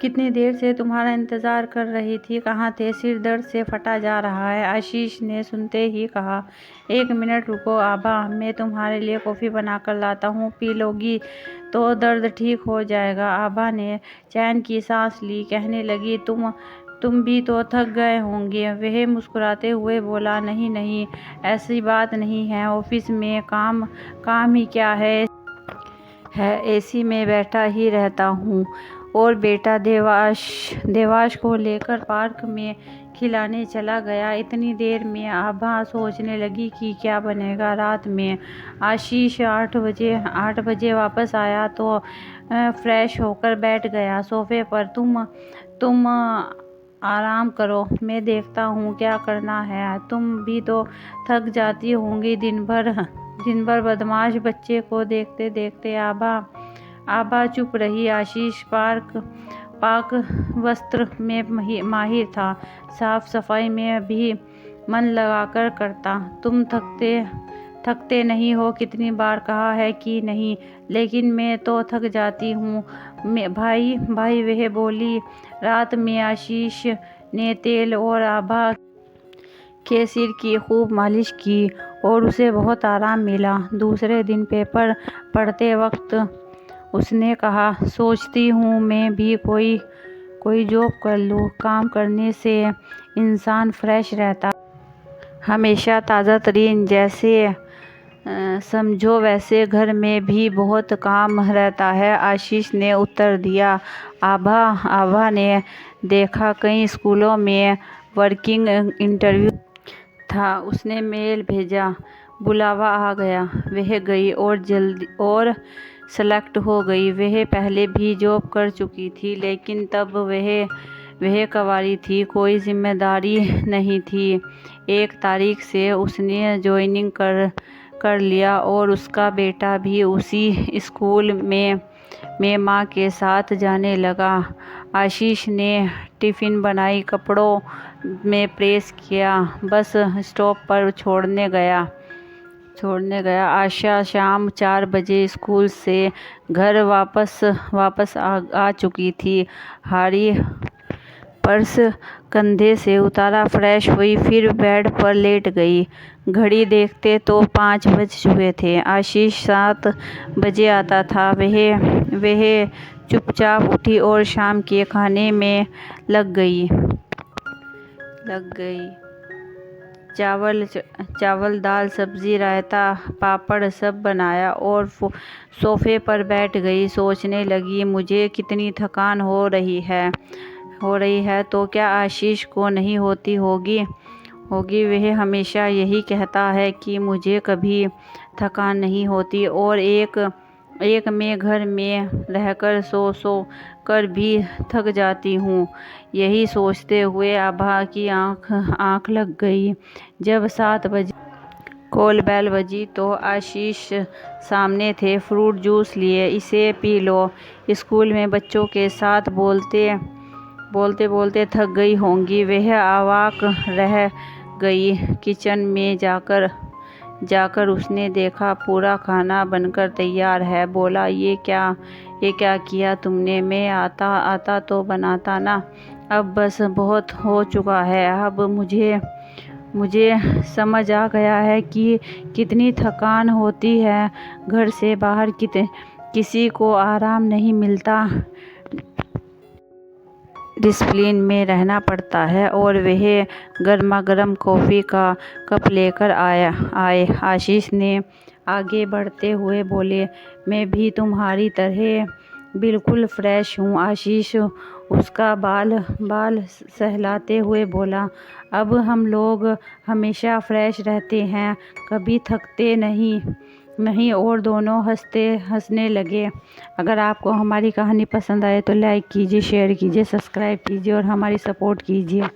कितनी देर से तुम्हारा इंतज़ार कर रही थी, कहाँ थे? सिर दर्द से फटा जा रहा है। आशीष ने सुनते ही कहा, 1 मिनट रुको आभा, मैं तुम्हारे लिए कॉफ़ी बनाकर लाता हूँ, पी लोगी तो दर्द ठीक हो जाएगा। आभा ने चैन की सांस ली, कहने लगी, तुम भी तो थक गए होंगे। वह मुस्कुराते हुए बोला, नहीं नहीं, ऐसी बात नहीं है, ऑफिस में काम ही क्या है, एसी में बैठा ही रहता हूँ। और बेटा देवाश को लेकर पार्क में खिलाने चला गया। इतनी देर में आभा सोचने लगी कि क्या बनेगा रात में। आशीष 8 बजे वापस आया तो फ्रेश होकर बैठ गया सोफे पर। तुम आराम करो, मैं देखता हूँ क्या करना है। तुम भी तो थक जाती होंगी दिन भर बदमाश बच्चे को देखते देखते। आभा चुप रही। आशीष पाक वस्त्र में माहिर था, साफ सफाई में भी मन लगाकर करता। तुम थकते नहीं हो, कितनी बार कहा है कि नहीं, लेकिन मैं तो थक जाती हूँ भाई। वह बोली। रात में आशीष ने तेल और आभा के सिर की खूब मालिश की और उसे बहुत आराम मिला। दूसरे दिन पेपर पढ़ते वक्त उसने कहा, सोचती हूँ मैं भी कोई जॉब कर लूँ। काम करने से इंसान फ्रेश रहता, हमेशा ताज़ा तरीन। जैसे समझो वैसे घर में भी बहुत काम रहता है, आशीष ने उत्तर दिया। आभा ने देखा कई स्कूलों में वर्किंग इंटरव्यू था। उसने मेल भेजा, बुलावा आ गया। वह गई और सेलेक्ट हो गई। वह पहले भी जॉब कर चुकी थी, लेकिन तब वह कुंवारी थी, कोई जिम्मेदारी नहीं थी। 1 तारीख से उसने ज्वाइनिंग कर लिया और उसका बेटा भी उसी स्कूल में माँ के साथ जाने लगा। आशीष ने टिफ़िन बनाई, कपड़ों में प्रेस किया, बस स्टॉप पर छोड़ने गया। आशा शाम 4 बजे स्कूल से घर वापस आ चुकी थी। हारी पर्स कंधे से उतारा, फ्रेश हुई, फिर बेड पर लेट गई। घड़ी देखते तो 5 बज चुके थे। आशीष 7 बजे आता था। वह चुपचाप उठी और शाम के खाने में लग गई। चावल दाल सब्जी रायता पापड़ सब बनाया और सोफे पर बैठ गई। सोचने लगी, मुझे कितनी थकान हो रही है तो क्या आशीष को नहीं होती होगी। वह हमेशा यही कहता है कि मुझे कभी थकान नहीं होती और एक मैं घर में रहकर सो कर भी थक जाती हूँ। यही सोचते हुए आभा की आँख लग गई। जब 7 बजे कॉल बेल बजी तो आशीष सामने थे, फ्रूट जूस लिए, इसे पी लो। स्कूल में बच्चों के साथ बोलते थक गई होंगी। वह अवाक रह गई। किचन में जाकर उसने देखा पूरा खाना बनकर तैयार है। बोला, ये क्या किया तुमने? मैं आता तो बनाता ना, अब बस बहुत हो चुका है। अब मुझे समझ आ गया है कि कितनी थकान होती है। घर से बाहर किसी को आराम नहीं मिलता, डिसिप्लिन में रहना पड़ता है। और वह गर्मा गर्म कॉफ़ी का कप लेकर आए। आशीष ने आगे बढ़ते हुए बोले, मैं भी तुम्हारी तरह बिल्कुल फ्रेश हूँ। आशीष उसका बाल सहलाते हुए बोला, अब हम लोग हमेशा फ्रेश रहते हैं, कभी थकते नहीं। और दोनों हंसने लगे। अगर आपको हमारी कहानी पसंद आए तो लाइक कीजिए, शेयर कीजिए, सब्सक्राइब कीजिए और हमारी सपोर्ट कीजिए।